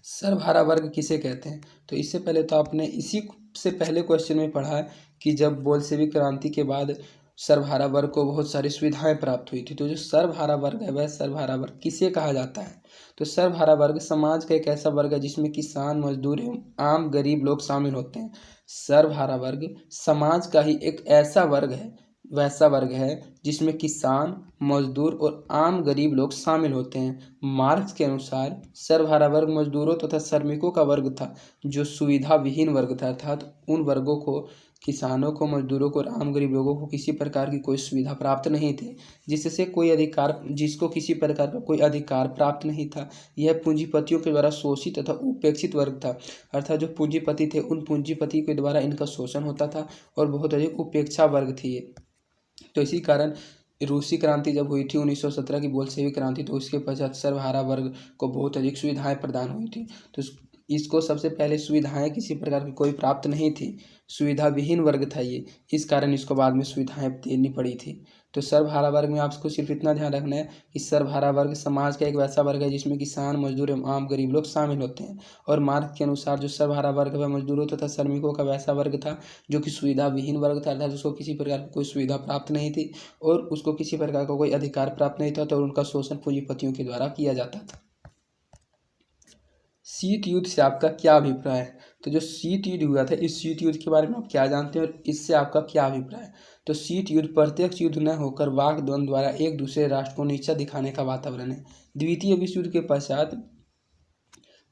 A: सर्वहारा वर्ग किसे कहते हैं, तो इससे पहले तो आपने इसी से पहले क्वेश्चन में पढ़ा है कि जब बोल्शेविक क्रांति के बाद सर्वहारा वर्ग को बहुत सारी सुविधाएं प्राप्त हुई थी। तो जो सर्वहारा वर्ग है वह सर्वहारा वर्ग किसे कहा जाता है, तो सर्वहारा वर्ग समाज का एक ऐसा वर्ग है जिसमें किसान, मजदूर एवं आम गरीब लोग शामिल होते हैं। सर्वहारा वर्ग समाज का ही एक ऐसा वर्ग है, वैसा वर्ग है जिसमें किसान, मजदूर और आम गरीब लोग शामिल होते हैं। मार्क्स के अनुसार सर्वहारा वर्ग मजदूरों तथा श्रमिकों का वर्ग था, जो सुविधा विहीन वर्ग था। अर्थात उन वर्गों को, किसानों को, मजदूरों को और आम गरीब लोगों को किसी प्रकार की कोई सुविधा प्राप्त नहीं थी, जिसको किसी प्रकार का कोई अधिकार प्राप्त नहीं था। यह पूंजीपतियों के द्वारा शोषित तथा उपेक्षित वर्ग था। अर्थात जो पूंजीपति थे उन पूंजीपति के द्वारा इनका शोषण होता था और बहुत अधिक उपेक्षा वर्ग थी ये। तो इसी कारण रूसी क्रांति जब हुई थी 1917 की बोल्शेविक क्रांति, तो उसके पश्चात सर्वहारा वर्ग को बहुत अधिक सुविधाएं प्रदान हुई थी। तो इसको सबसे पहले सुविधाएं किसी प्रकार की कोई प्राप्त नहीं थी, सुविधा विहीन वर्ग था ये, इस कारण इसको बाद में सुविधाएं देनी पड़ी थी। तो सर्वहारा वर्ग में आपको सिर्फ इतना ध्यान रखना है कि सर्वहारा वर्ग समाज का एक वैसा वर्ग है जिसमें किसान, मजदूर एवं आम गरीब लोग शामिल होते हैं। और मार्क्स के अनुसार जो सर्वहारा वर्ग है वह मजदूरों तथा श्रमिकों का वैसा वर्ग था जो कि सुविधा विहीन वर्ग था। अर्थात उसको किसी प्रकार की कोई सुविधा प्राप्त नहीं थी और उसको किसी प्रकार का कोई अधिकार प्राप्त नहीं था, तो उनका शोषण पूंजीपतियों के द्वारा किया जाता था। शीत युद्ध से आपका क्या अभिप्राय है, तो जो शीत युद्ध हुआ था, इस शीत युद्ध के बारे में आप क्या जानते हैं और इससे आपका क्या अभिप्राय है। तो शीत युद्ध प्रत्यक्ष युद्ध न होकर वाक द्वंद्व द्वारा एक दूसरे राष्ट्र को नीचा दिखाने का वातावरण है। द्वितीय विश्व युद्ध के पश्चात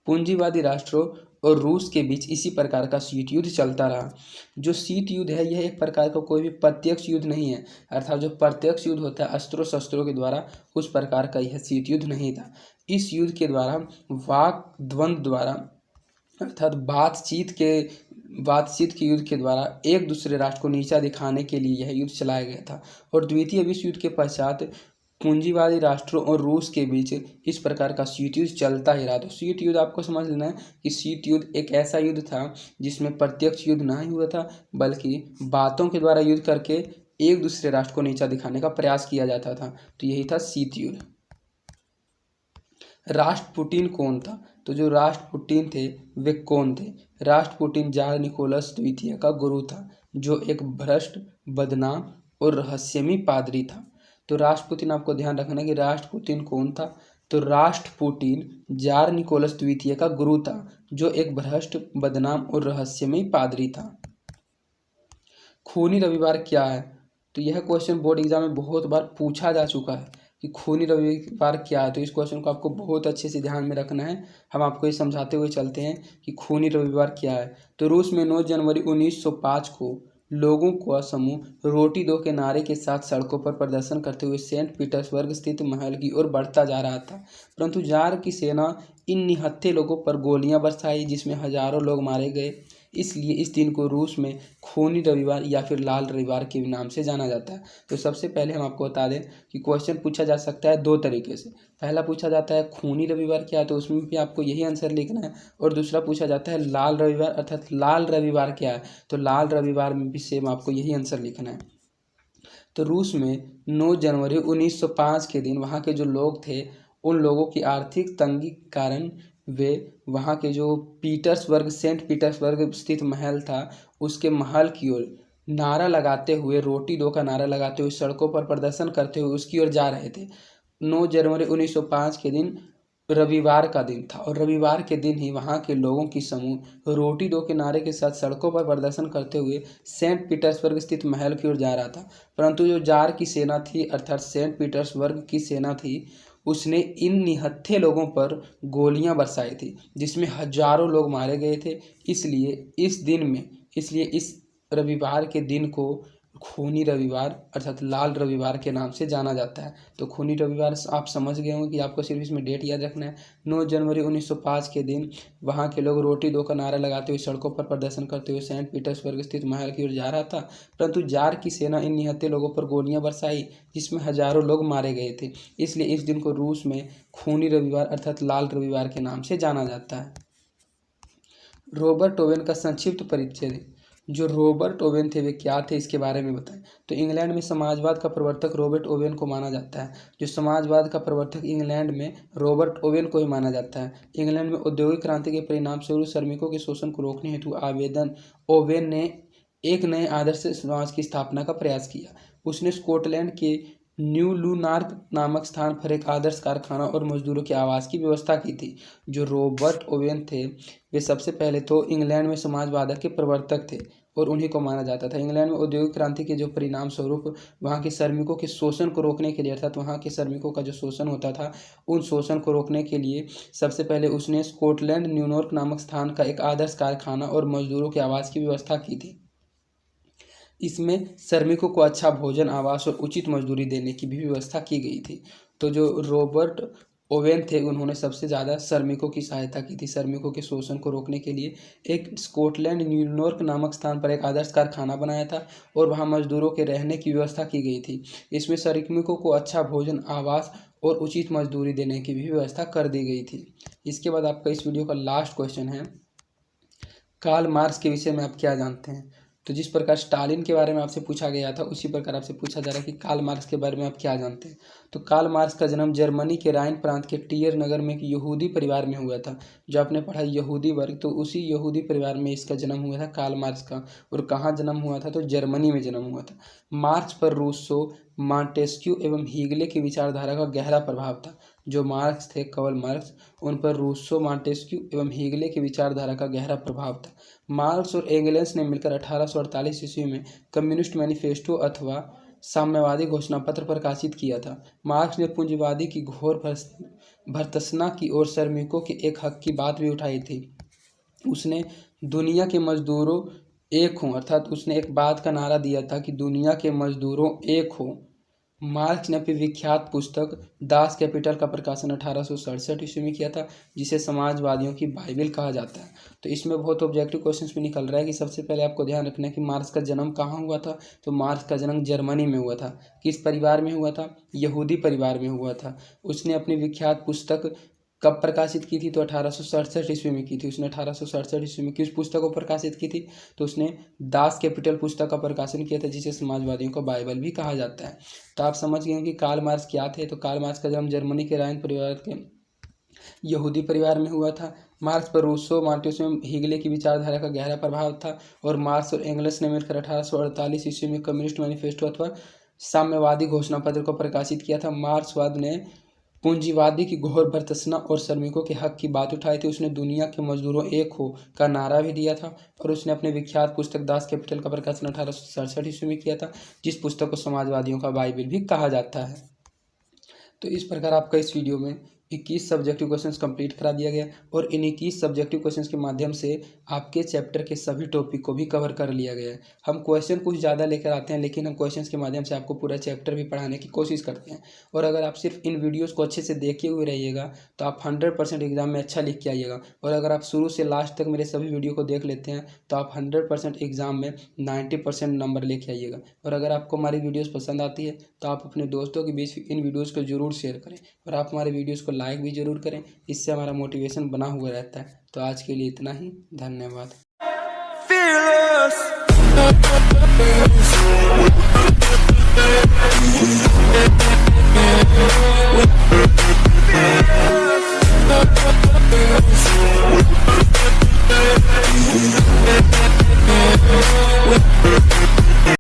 A: पूंजीवादी राष्ट्रों और रूस के बीच इसी प्रकार का शीत युद्ध चलता रहा। जो शीत युद्ध है यह एक प्रकार का कोई भी प्रत्यक्ष युद्ध नहीं है। अर्थात जो प्रत्यक्ष युद्ध होता है अस्त्रों शस्त्रों के द्वारा, उस प्रकार का यह शीत युद्ध नहीं था। इस युद्ध के द्वारा वाक द्वंद्व द्वारा, अर्थात बातचीत के युद्ध के द्वारा एक दूसरे राष्ट्र को नीचा दिखाने के लिए यह युद्ध चलाया गया था। और द्वितीय विश्व युद्ध के पश्चात पूंजीवादी राष्ट्रों और रूस के बीच इस प्रकार का शीत युद्ध चलता ही रहा। तो शीत युद्ध आपको समझ लेना है कि शीत युद्ध एक ऐसा युद्ध था जिसमें प्रत्यक्ष युद्ध नहीं हुआ था, बल्कि बातों के द्वारा युद्ध करके एक दूसरे राष्ट्र को नीचा दिखाने का प्रयास किया जाता था। तो यही था शीत युद्ध। राष्ट्रपुटिन कौन था, तो जो राष्ट्रपुटिन थे वे कौन थे। राष्ट्रपुटिन जार निकोलस द्वितीय का गुरु था, जो एक भ्रष्ट, बदनाम और रहस्यमयी पादरी था। तो राष्ट्रपुटिन आपको ध्यान रखना कि राष्ट्रपुटिन कौन था, तो राष्ट्रपुटिन जार निकोलस द्वितीय का गुरु था, जो एक भ्रष्ट, बदनाम और रहस्यमयी पादरी था। खूनी रविवार क्या है, तो यह क्वेश्चन बोर्ड एग्जाम में बहुत बार पूछा जा चुका है कि खूनी रविवार क्या है। तो इस क्वेश्चन को आपको बहुत अच्छे से ध्यान में रखना है। हम आपको ये समझाते हुए चलते हैं कि खूनी रविवार क्या है। तो रूस में 9 जनवरी 1905 को लोगों का समूह रोटी दो के नारे के साथ सड़कों पर प्रदर्शन करते हुए सेंट पीटर्सबर्ग स्थित महल की ओर बढ़ता जा रहा था, परंतु जार की सेना इन निहत्थे लोगों पर गोलियां बरसाई, जिसमें हजारों लोग मारे गए। इसलिए इस दिन को रूस में खूनी रविवार या फिर लाल रविवार के नाम से जाना जाता है। तो सबसे पहले हम आपको बता दें कि क्वेश्चन पूछा जा सकता है दो तरीके से। पहला पूछा जाता है खूनी रविवार क्या है, तो उसमें भी आपको यही आंसर लिखना है। और दूसरा पूछा जाता है लाल रविवार, अर्थात लाल रविवार क्या है, तो लाल रविवार में भी सेम आपको यही आंसर लिखना है। तो रूस में 9 जनवरी 1905 के दिन वहाँ के जो लोग थे, उन लोगों की आर्थिक तंगी के कारण वे वहाँ के जो सेंट पीटर्सबर्ग स्थित महल था, उसके महल की ओर नारा लगाते हुए, रोटी दो का नारा लगाते हुए, सड़कों पर प्रदर्शन करते हुए उसकी ओर जा रहे थे। 9 जनवरी 1905 के दिन रविवार का दिन था, और रविवार के दिन ही वहाँ के लोगों की समूह रोटी दो के नारे के साथ सड़कों पर प्रदर्शन करते हुए सेंट पीटर्सबर्ग स्थित महल की ओर जा रहा था। परंतु जो जार की सेना थी, अर्थात सेंट पीटर्सबर्ग की सेना थी, उसने इन निहत्थे लोगों पर गोलियां बरसाई थी, जिसमें हजारों लोग मारे गए थे। इसलिए इस रविवार के दिन को खूनी रविवार अर्थात लाल रविवार के नाम से जाना जाता है। तो खूनी रविवार आप समझ गए होंगे कि आपको सिर्फ इसमें डेट याद रखना है। 9 जनवरी 1905 के दिन वहाँ के लोग रोटी दो का नारा लगाते हुए सड़कों पर प्रदर्शन करते हुए सेंट पीटर्सबर्ग स्थित महल की ओर जा रहा था, परंतु जार की सेना इन निहत्थे लोगों पर गोलियां बरसाई, जिसमें हजारों लोग मारे गए थे। इसलिए इस दिन को रूस में खूनी रविवार अर्थात लाल रविवार के नाम से जाना जाता है। रॉबर्ट ओवेन का संक्षिप्त परिचय दें। जो रॉबर्ट ओवेन थे वे क्या थे, इसके बारे में बताएं। तो इंग्लैंड में समाजवाद का प्रवर्तक रॉबर्ट ओवेन को माना जाता है। जो समाजवाद का प्रवर्तक इंग्लैंड में रॉबर्ट ओवेन को ही माना जाता है। इंग्लैंड में औद्योगिक क्रांति के परिणाम स्वरूप श्रमिकों के शोषण को रोकने हेतु ओवेन ने एक नए आदर्श समाज की स्थापना का प्रयास किया। उसने स्कॉटलैंड के न्यू लूनार्क नामक स्थान पर एक आदर्श कारखाना और मजदूरों के आवास की व्यवस्था की थी। जो रॉबर्ट ओवेन थे वे सबसे पहले तो इंग्लैंड में समाजवाद के प्रवर्तक थे, और उन्हीं को माना जाता था। इंग्लैंड में औद्योगिक क्रांति के जो परिणाम स्वरूप वहाँ के श्रमिकों के शोषण को रोकने के लिए, अर्थात वहाँ के श्रमिकों का जो शोषण होता था, उन शोषण को रोकने के लिए सबसे पहले उसने स्कॉटलैंड न्यूयॉर्क नामक स्थान का एक आदर्श कारखाना और मजदूरों के आवास की व्यवस्था की थी। इसमें श्रमिकों को अच्छा भोजन, आवास और उचित मजदूरी देने की भी व्यवस्था की गई थी। तो जो रॉबर्ट ओवेन थे, उन्होंने सबसे ज़्यादा श्रमिकों की सहायता की थी। श्रमिकों के शोषण को रोकने के लिए एक स्कॉटलैंड न्यूयॉर्क नामक स्थान पर एक आदर्श कारखाना बनाया था, और वहाँ मजदूरों के रहने की व्यवस्था की गई थी। इसमें श्रमिकों को अच्छा भोजन, आवास और उचित मजदूरी देने की भी व्यवस्था कर दी गई थी। इसके बाद आपका इस वीडियो का लास्ट क्वेश्चन है, कार्ल मार्क्स के विषय में आप क्या जानते हैं। तो जिस प्रकार स्टालिन के बारे में आपसे पूछा गया था, उसी प्रकार आपसे पूछा जा रहा है कि कार्ल मार्क्स के बारे में आप क्या जानते हैं। तो कार्ल मार्क्स का जन्म जर्मनी के राइन प्रांत के टियर नगर में एक यहूदी परिवार में हुआ था। जो आपने पढ़ा यहूदी वर्ग, तो उसी यहूदी परिवार में इसका जन्म हुआ था कार्ल मार्क्स का। और कहाँ जन्म हुआ था, तो जर्मनी में जन्म हुआ था। मार्क्स पर रूसो, मॉन्टेस्क्यू एवं हीगले की विचारधारा का गहरा प्रभाव था। जो मार्क्स थे, कार्ल मार्क्स, उन पर रूसो, मॉन्टेस्क्यू एवं हीगले की विचारधारा का गहरा प्रभाव था। मार्क्स और एंगेल्स ने मिलकर 1848 ईस्वी में कम्युनिस्ट मैनिफेस्टो अथवा साम्यवादी घोषणा पत्र प्रकाशित किया था। मार्क्स ने पूंजीवादी की घोर भर्त्सना की और श्रमिकों के एक हक की बात भी उठाई थी। उसने दुनिया के मजदूरों एक हों, अर्थात उसने एक बात का नारा दिया था कि दुनिया के मजदूरों एक हो। मार्क्स ने अपनी विख्यात पुस्तक दास कैपिटल का प्रकाशन 1867 ईस्वी में किया था, जिसे समाजवादियों की बाइबिल कहा जाता है। तो इसमें बहुत ऑब्जेक्टिव क्वेश्चंस भी निकल रहा है कि सबसे पहले आपको ध्यान रखना है कि मार्क्स का जन्म कहाँ हुआ था। तो मार्क्स का जन्म जर्मनी में हुआ था। किस परिवार में हुआ था, यहूदी परिवार में हुआ था। उसने अपनी विख्यात पुस्तक कब प्रकाशित की थी, तो 1867 ईस्वी में की थी। उसने 1867 ईस्वी में किस पुस्तक को प्रकाशित की थी, तो उसने दास कैपिटल पुस्तक का प्रकाशन किया था, जिसे समाजवादियों का बाइबल भी कहा जाता है। तो आप समझ गए कि कार्ल मार्क्स क्या थे। तो कार्ल मार्क्स का जन्म जर्मनी के राइन परिवार के यहूदी परिवार में हुआ था। मार्क्स पर रूसो, मॉन्टेस्क्यू एवं हीगले की विचारधारा का गहरा प्रभाव था, और मार्क्स और एंगल्स ने मिलकर 1848 ईस्वी में कम्युनिस्ट मैनिफेस्टो अथवा साम्यवादी घोषणा पत्र को प्रकाशित किया था। मार्क्सवाद ने पूंजीवादी की घोर भर्त्सना और श्रमिकों के हक की बात उठाई थी। उसने दुनिया के मजदूरों एक हो का नारा भी दिया था, और उसने अपने विख्यात पुस्तक दास कैपिटल का प्रकाशन 1867 ईस्वी में किया था, जिस पुस्तक को समाजवादियों का बाइबिल भी कहा जाता है। तो इस प्रकार आपका इस वीडियो में 21 सब्जेक्टिव क्वेश्चंस कंप्लीट करा दिया गया और इन 21 सब्जेक्टिव क्वेश्चंस के माध्यम से आपके चैप्टर के सभी टॉपिक को भी कवर कर लिया गया है। हम क्वेश्चन कुछ ज़्यादा लेकर आते हैं, लेकिन हम क्वेश्चंस के माध्यम से आपको पूरा चैप्टर भी पढ़ाने की कोशिश करते हैं। और अगर आप सिर्फ इन वीडियोज़ को अच्छे से देखे हुए रहिएगा तो आप 100% एग्जाम में अच्छा लिख के आइएगा। और अगर आप शुरू से लास्ट तक मेरे सभी वीडियो को देख लेते हैं तो आप 100% एग्जाम में 90% नंबर लेके आइएगा। और अगर आपको हमारी वीडियोस पसंद आती है तो आप अपने दोस्तों के बीच इन वीडियोस को जरूर शेयर करें और आप हमारे वीडियोस को लाइक भी जरूर करें, इससे हमारा मोटिवेशन बना हुआ रहता है। तो आज के लिए इतना ही, धन्यवाद। Fearless.